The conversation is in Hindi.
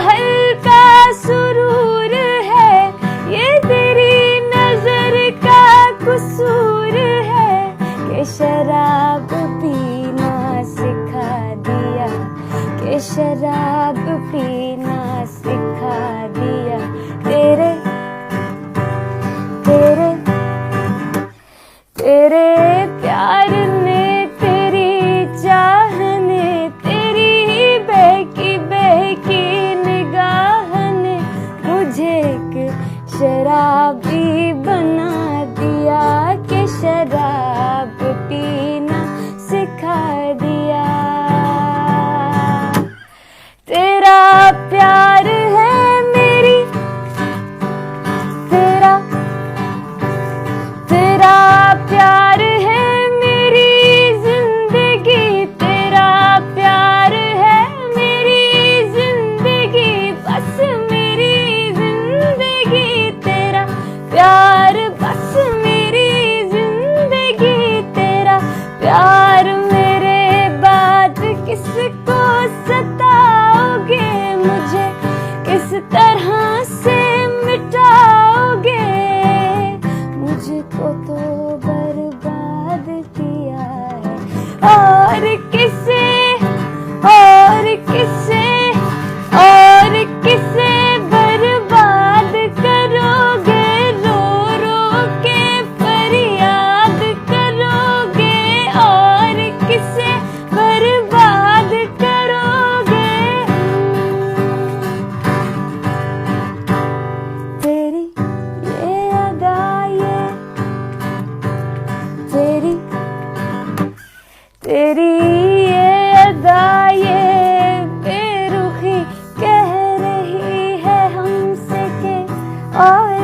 हल्का सुरूर है, ये तेरी नजर का कसूर है कि शराब पीना सिखा दिया, कि शराब पीना सिखा दिया। तेरे तेरे तेरे प्यार ने, तेरी चाह ने, तेरी बहकी बहकी निगाह ने मुझे एक शराबी बना दिया, कि शराब पीना सिखा दिया। तेरा प्यार है मेरी, तेरा तेरा प्यार है मेरी जिंदगी, तेरा प्यार है मेरी जिंदगी, बस मेरी जिंदगी। तेरा प्यार बस मेरी जिंदगी, तेरा प्यार मेरे बाद किसको सताओगे, मुझे किस तरह से मिटाओगे, मुझको तो बर्बाद किया है। और किसे और किसे और किसे बर्बाद करोगे, रो रो के फरियाद करोगे, और किसे बर्बाद करोगे। तेरी ये अदा, ये तेरी तेरी ये अदा, ये बेरुखी कह रही है हमसे के और